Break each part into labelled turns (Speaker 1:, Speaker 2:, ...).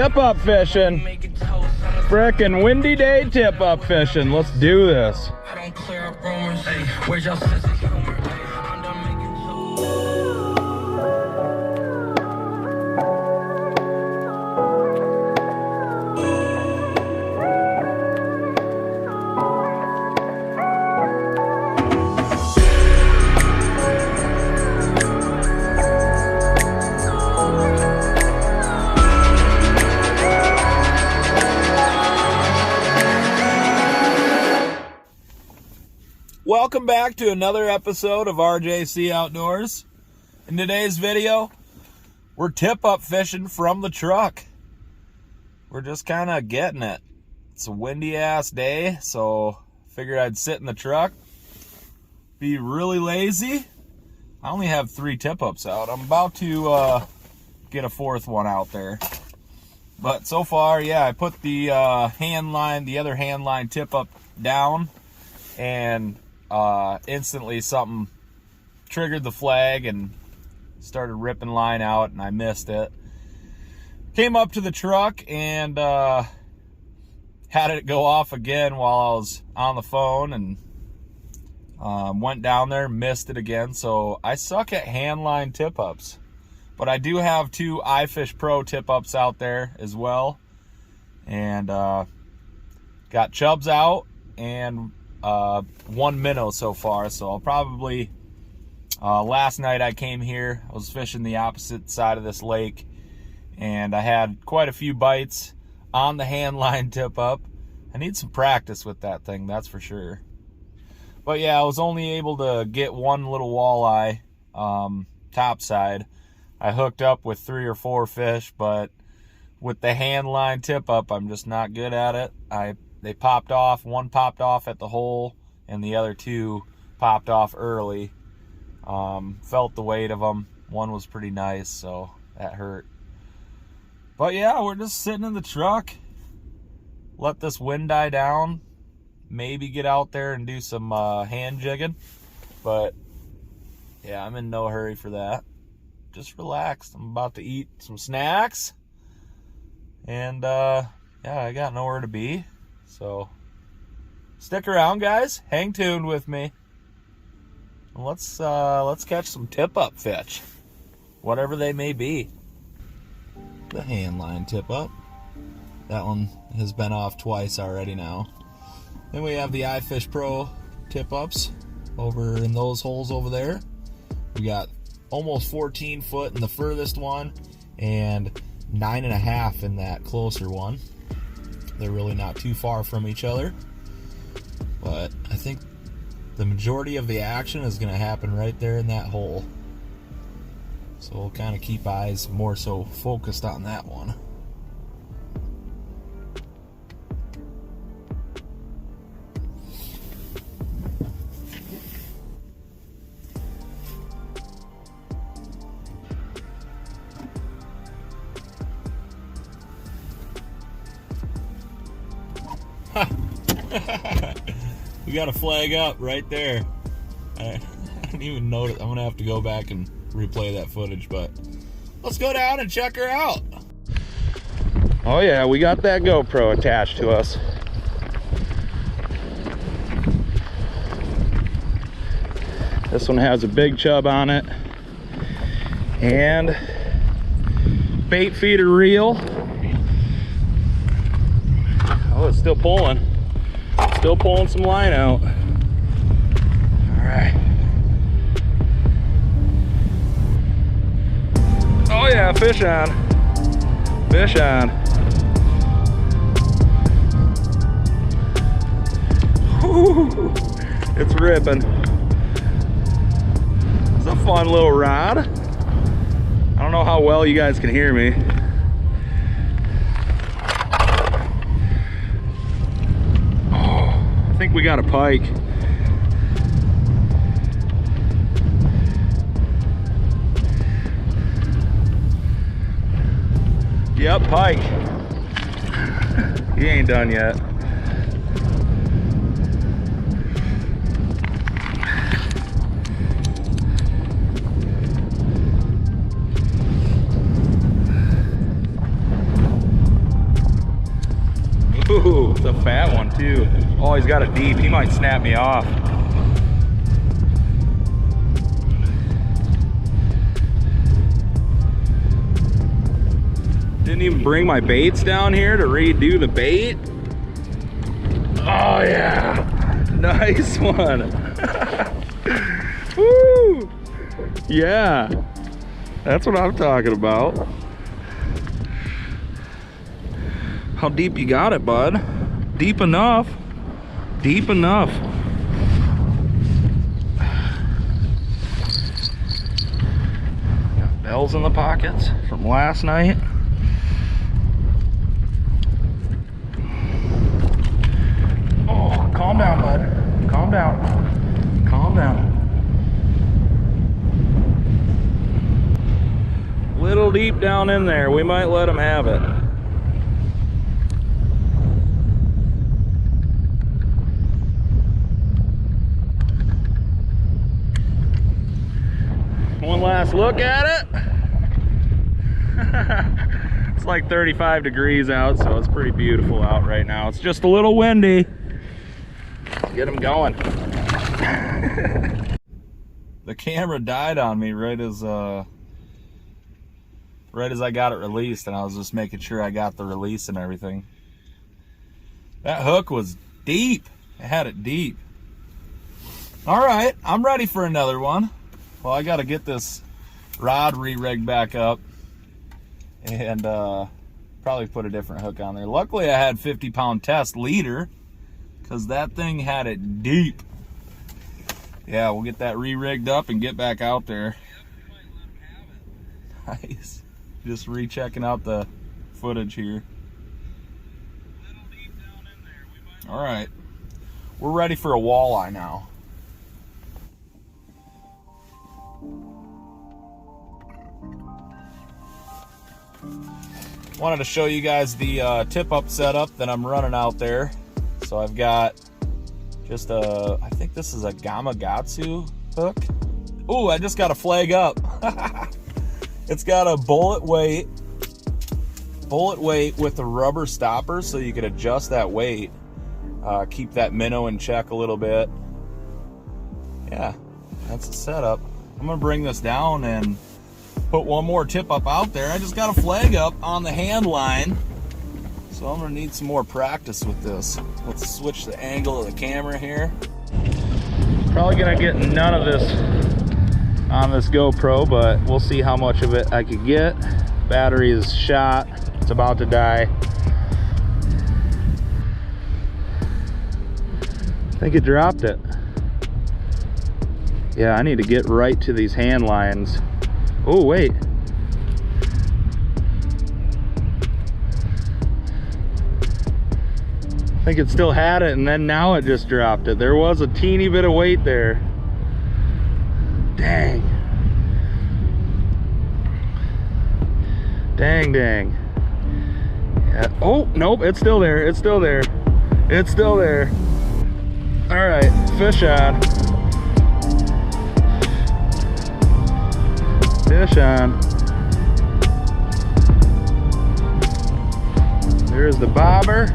Speaker 1: Tip-up fishing. Frickin' windy day tip-up fishing. Let's do this.
Speaker 2: I don't clear up rumors. Hey, where's your sense of humor? I'm done making
Speaker 1: Welcome back to another episode of RJC Outdoors. In today's video, we're tip-up fishing from the truck. We're just kind of getting it. It's a windy ass day, so figured I'd sit in the truck, be really lazy. I only have 3 tip-ups out. I'm about to get a 4th one out there. But so far, yeah, I put the other hand line tip-up down, and instantly something triggered the flag and started ripping line out, and I missed it. Came up to the truck and had it go off again while I was on the phone, and went down there, missed it again. So I suck at hand line tip-ups, but I do have 2 iFish Pro tip-ups out there as well, and got chubs out and 1 minnow so far. So I'll probably last night I came here, I was fishing the opposite side of this lake, and I had quite a few bites on the hand line tip up. I need some practice with that thing, that's for sure. But yeah, I was only able to get 1 little walleye topside. I hooked up with 3 or 4 fish, but with the hand line tip up, I'm just not good at it. They popped off. 1 popped off at the hole, and the other 2 popped off early. Felt the weight of them. 1 was pretty nice, so that hurt. But yeah, we're just sitting in the truck. Let this wind die down. Maybe get out there and do some hand jigging. But yeah, I'm in no hurry for that. Just relaxed. I'm about to eat some snacks. And yeah, I got nowhere to be. So stick around, guys. Hang tuned with me. Let's catch some tip-up fish, whatever they may be. The hand line tip-up. That one has been off twice already now. Then we have the iFish Pro tip-ups over in those holes over there. We got almost 14 foot in the furthest one and 9.5 in that closer one. They're really not too far from each other, but I think the majority of the action is going to happen right there in that hole. So we'll kind of keep eyes more so focused on that one. We got a flag up right there. I didn't even notice. I'm gonna have to go back and replay that footage, but let's go down and check her out. Oh yeah, we got that GoPro attached to us. This one has a big chub on it and bait feeder reel. Oh, it's still pulling. Still pulling some line out. All right. Oh yeah, fish on. Fish on. Whew, it's ripping. It's a fun little rod. I don't know how well you guys can hear me. I think we got a pike. Yep, pike. He ain't done yet. fat one too. Oh, he's got a deep. He might snap me off. Didn't even bring my baits down here to redo the bait. Oh yeah, nice one. Woo! Yeah, that's what I'm talking about. How deep you got it, bud? Deep enough. Deep enough. Got bells in the pockets from last night. Oh, calm down, bud. Calm down. Calm down. Little deep down in there. We might let him have it. One last look at it. It's like 35 degrees out, so it's pretty beautiful out right now. It's just a little windy. Get him going. The camera died on me right as I got it released, and I was just making sure I got the release and everything. That hook was deep. I had it deep. All right, I'm ready for another one. Well, I got to get this rod re-rigged back up and probably put a different hook on there. Luckily, I had 50-pound test leader because that thing had it deep. Yeah, we'll get that re-rigged up and get back out there. Nice. Just rechecking out the footage here. All right, we're ready for a walleye now. Wanted to show you guys the tip-up setup that I'm running out there. So I've got just I think this is a Gamakatsu hook. Ooh, I just got a flag up. It's got a bullet weight with a rubber stopper, so you can adjust that weight, keep that minnow in check a little bit. Yeah, that's the setup. I'm gonna bring this down and put one more tip up out there. I just got a flag up on the hand line, so I'm gonna need some more practice with this. Let's switch the angle of the camera here. Probably gonna get none of this on this GoPro, but we'll see how much of it I could get. Battery is shot. It's about to die. I think it dropped it. Yeah, I need to get right to these hand lines. Oh, wait. I think it still had it, and then now it just dropped it. There was a teeny bit of weight there. Dang. Dang. Yeah. Oh, nope, it's still there. It's still there. It's still there. All right, fish on. Fish on. There's the bobber.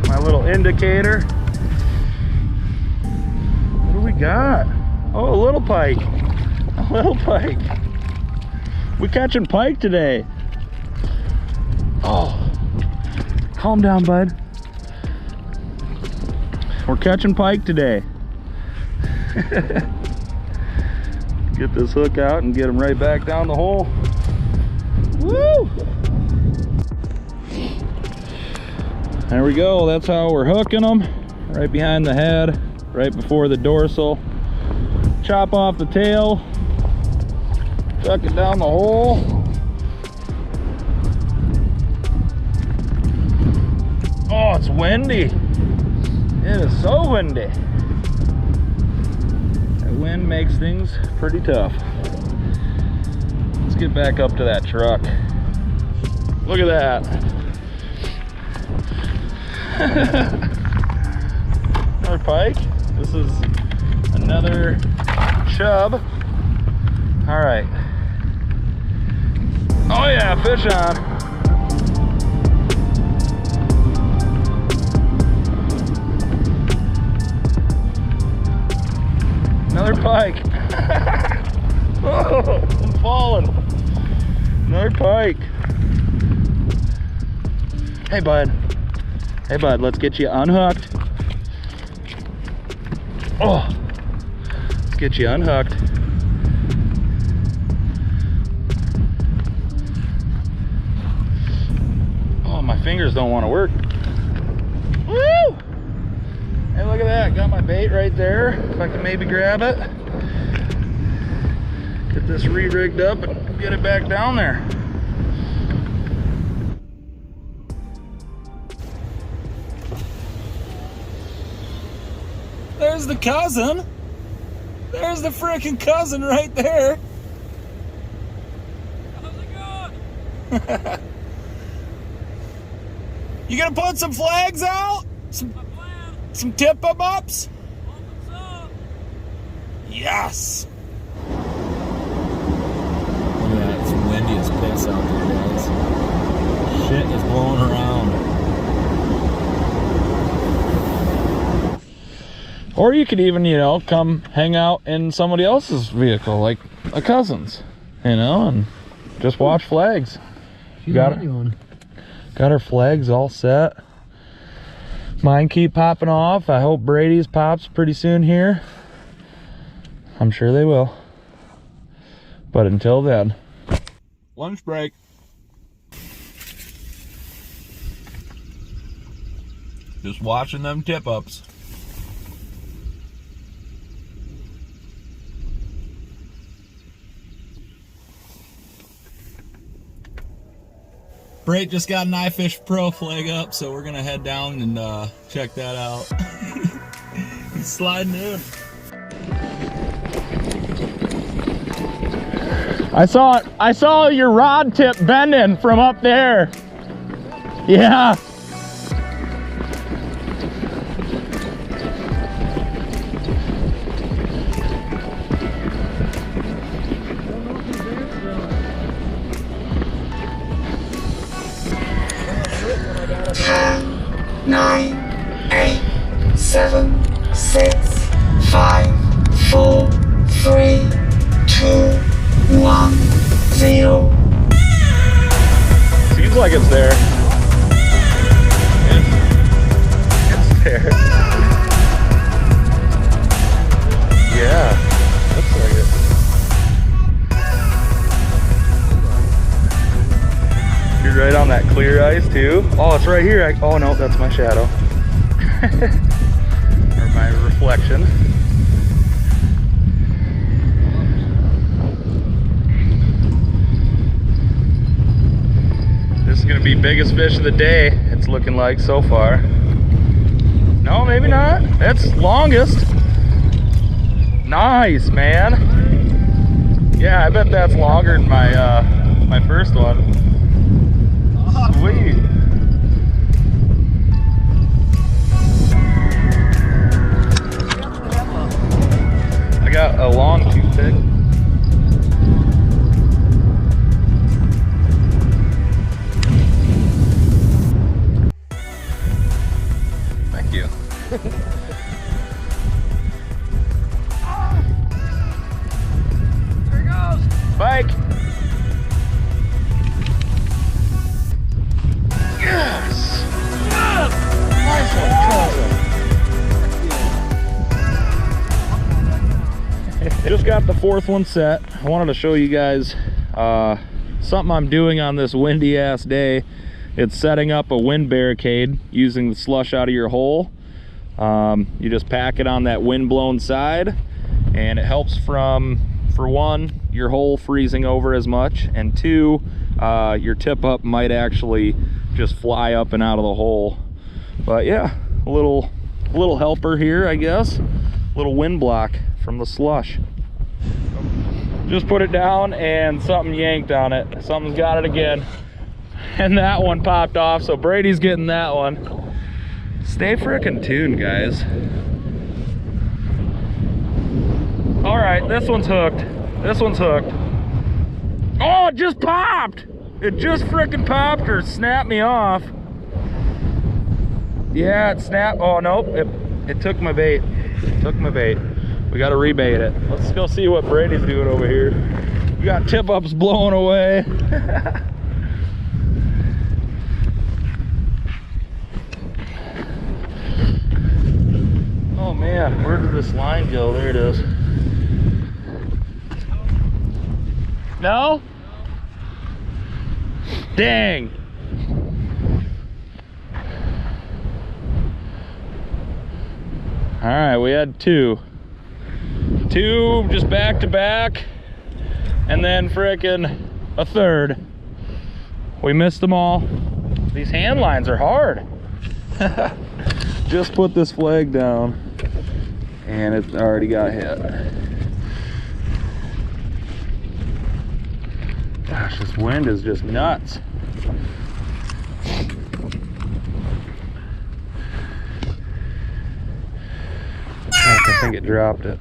Speaker 1: My little indicator. What do we got? Oh, a little pike. A little pike. We catching pike today. Oh, calm down, bud. We're catching pike today. Get this hook out and get them right back down the hole. Woo! There we go. That's how we're hooking them. Right behind the head, right before the dorsal. Chop off the tail. Chuck it down the hole. Oh, it's windy. It is so windy. That wind makes things pretty tough. Let's get back up to that truck. Look at that. Another pike. This is another chub. All right. Oh yeah, fish on.
Speaker 3: Another pike. Oh, I'm falling. Another pike. Hey bud. Hey bud, let's get you unhooked. Oh, let's get you unhooked. Oh, my fingers don't want to work. Woo! Hey, look at that. Got my bait right there. If I can maybe grab it. Get this re-rigged up and get it back down there.
Speaker 1: There's the cousin. There's the freaking cousin right there. How's it going? You gonna put some flags out? Some tip them ups? Yes. Look at that, it's windy as piss out there, guys. Shit is blowing around.
Speaker 3: Or you could even, you know, come hang out in somebody else's vehicle, like a cousin's, you know, and just watch flags. Got our flags all set. Mine keep popping off. I hope Brady's pops pretty soon here. I'm sure they will. But until then.
Speaker 1: Lunch break. Just watching them tip ups. Brate just got an iFish Pro flag up, so we're gonna head down and check that out. He's sliding in.
Speaker 3: I saw your rod tip bending from up there. Yeah.
Speaker 4: Nine, 8, 7, 6, 5, 4, 3, 2, 1, 0.
Speaker 3: Seems like it's there. It's there. Yeah, looks like it. You're right on that clear ice too. Oh, it's right here. Oh no, that's my shadow. Or my reflection. This is gonna be biggest fish of the day, it's looking like so far. No, maybe not. That's longest. Nice, man. Yeah, I bet that's longer than my my first one. Sweet. I got a long toothpick. Thank you.
Speaker 1: There he goes.
Speaker 3: Bike. Yes. Nice one, cousin. Just got the fourth one set. I wanted to show you guys something I'm doing on this windy ass day. It's setting up a wind barricade using the slush out of your hole. You just pack it on that wind blown side, and it helps from, for one, your hole freezing over as much, and two, your tip up might actually just fly up and out of the hole. But yeah, a little helper here, I guess. Little wind block from the slush. Just put it down and something yanked on it. Something's got it again. And that one popped off, so Brady's getting that one. Stay frickin' tuned, guys. All right, this one's hooked. This one's hooked. Oh, it just popped! It just frickin' popped or snapped me off. Yeah, it snapped. Oh, nope. It took my bait. It took my bait. We gotta rebait it. Let's go see what Brady's doing over here. We got tip ups blowing away. Oh man, where did this line go? There it is. No? Dang. All right, we had two just back to back, and then frickin' a third. We missed them all. These hand lines are hard. Just put this flag down and it already got hit. Gosh, this wind is just nuts. I think it dropped it.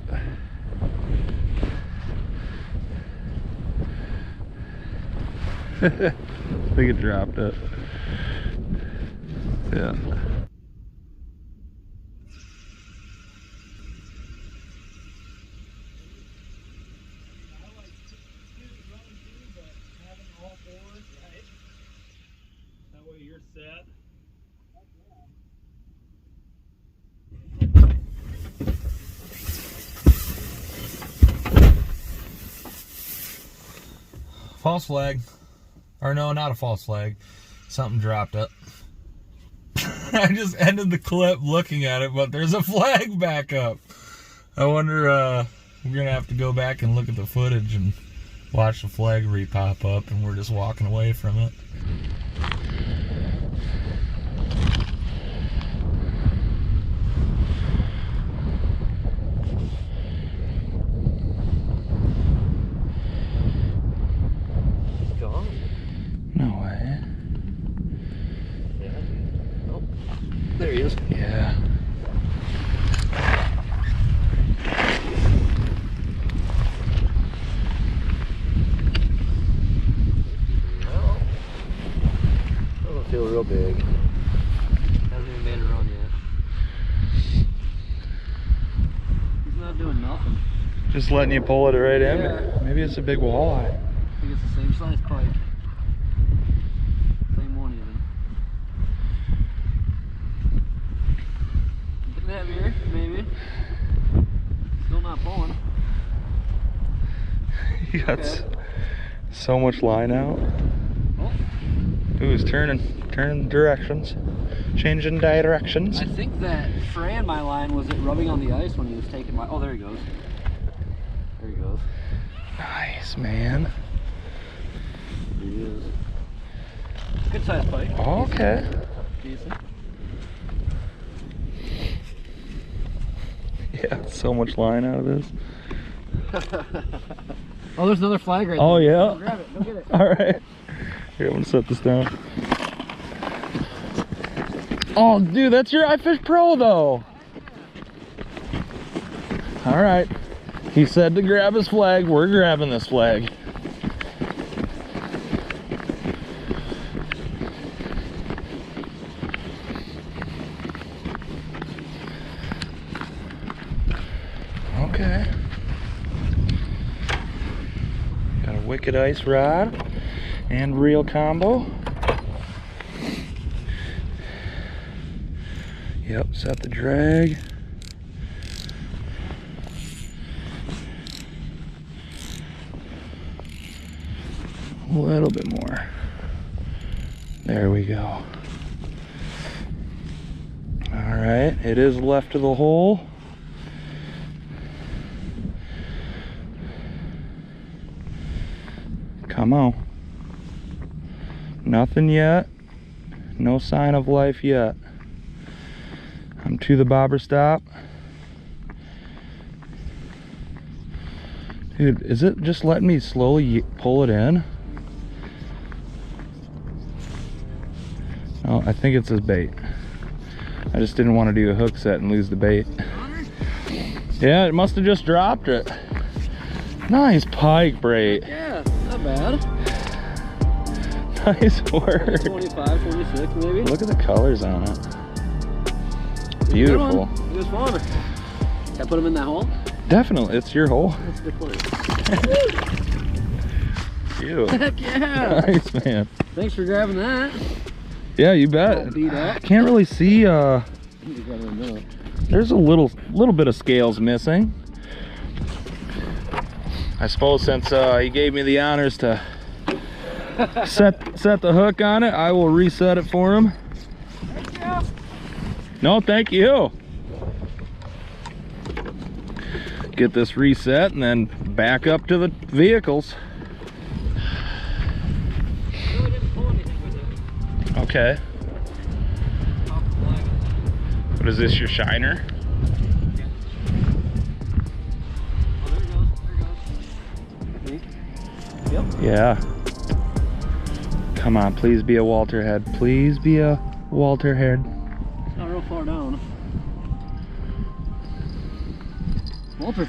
Speaker 3: I think it dropped it. Yeah.
Speaker 1: That way you're set. False flag. Or no, not a false flag. Something dropped it. I just ended the clip looking at it, but there's a flag back up. I wonder, we're gonna have to go back and look at the footage and watch the flag re-pop up, and we're just walking away from it.
Speaker 3: No way.
Speaker 1: Yeah. Oh, there he is.
Speaker 3: Yeah.
Speaker 1: Doesn't feel real big. Hasn't even made a run yet. He's not doing nothing.
Speaker 3: Just letting you pull it right in.
Speaker 1: Yeah.
Speaker 3: Maybe it's a big walleye.
Speaker 1: I think it's the same size pike. Same one even. Getting heavier, maybe. Still not pulling.
Speaker 3: You got
Speaker 1: Okay.
Speaker 3: so much line out.
Speaker 1: Oh,
Speaker 3: Ooh, he's turning directions. Changing directions.
Speaker 1: I think that fray in my line was it rubbing on the ice when he was taking my. Oh, there he goes. There he goes.
Speaker 3: Nice, man.
Speaker 1: He is. Good size pike.
Speaker 3: Okay.
Speaker 1: Decent.
Speaker 3: Yeah, so much line out of this.
Speaker 1: Oh, there's another flag right
Speaker 3: Oh,
Speaker 1: there.
Speaker 3: yeah.
Speaker 1: Go grab it. Go get it.
Speaker 3: All right. Here, I'm gonna set this down. Oh, dude, that's your iFish Pro, though. All right. He said to grab his flag. We're grabbing this flag. Okay. Got a Wicked Ice rod and reel combo. Yep, set the drag. A little bit more. There we go. All right, it is left of the hole. Come on. Nothing yet. No sign of life yet. I'm to the bobber stop. Dude, is it just letting me slowly pull it in? Oh, I think it's his bait. I just didn't want to do a hook set and lose the bait. Yeah, it must have just dropped it. Nice pike, Brait.
Speaker 1: Yeah, not bad.
Speaker 3: Nice work.
Speaker 1: 25, 26 maybe.
Speaker 3: Look at the colors on it. Beautiful.
Speaker 1: Good one. Can I put him in that hole?
Speaker 3: Definitely, it's your hole.
Speaker 5: That's a good place.
Speaker 3: Ew.
Speaker 5: Heck yeah.
Speaker 3: Nice, man.
Speaker 5: Thanks for grabbing that.
Speaker 3: Yeah, you
Speaker 5: All
Speaker 3: bet.
Speaker 5: beat
Speaker 3: I
Speaker 5: up.
Speaker 3: can't really see,
Speaker 5: You got it in the middle.
Speaker 3: there's a little bit of scales missing. I suppose since he gave me the honors to set the hook on it, I will reset it for him. No, thank you. Get this reset and then back up to the vehicles.
Speaker 5: Really didn't pull anything with it.
Speaker 3: Okay.
Speaker 5: Off the flag.
Speaker 3: What is this, your shiner?
Speaker 5: Oh, there it goes. There it goes. Yep.
Speaker 3: Yeah. Come on, please be a Walter head. Please be a Walter head.
Speaker 5: It's not real far down. Walter.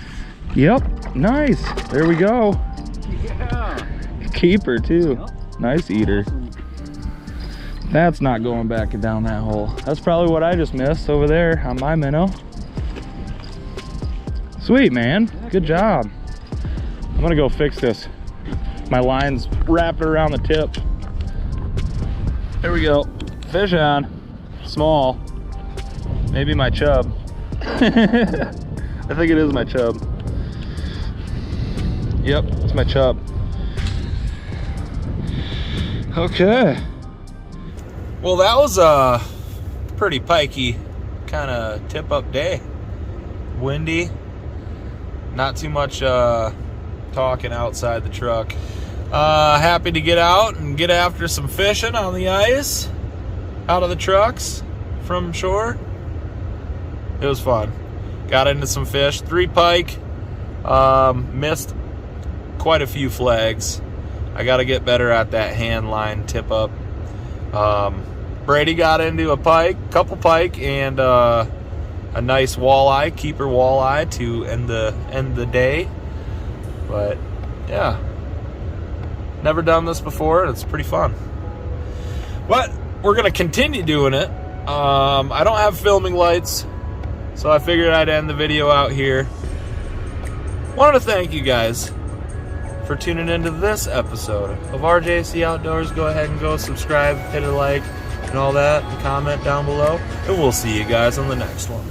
Speaker 3: Yep, nice. There we go.
Speaker 5: Yeah.
Speaker 3: Keeper too.
Speaker 5: Yep.
Speaker 3: Nice eater.
Speaker 5: Awesome.
Speaker 3: That's not going back down that hole. That's probably what I just missed over there on my minnow. Sweet, man. Good job. I'm gonna go fix this. My line's wrapped around the tip. There we go. Fish on. Small. Maybe my chub. I think it is my chub. Yep, it's my chub. Okay.
Speaker 1: Well, that was a pretty pikey kind of tip up day. Windy. Not too much talking outside the truck. Happy to get out and get after some fishing on the ice out of the trucks from shore. It was fun. Got into some fish. 3 pike. Missed quite a few flags. I got to get better at that hand line tip up. Brady got into a pike, couple pike, and a nice walleye, keeper walleye to end the day. But yeah, never done this before. It's pretty fun. But we're gonna continue doing it. I don't have filming lights, so I figured I'd end the video out here. Wanted to thank you guys for tuning into this episode of RJC Outdoors. Go ahead and go subscribe, hit a like, and all that, and comment down below. And we'll see you guys on the next one.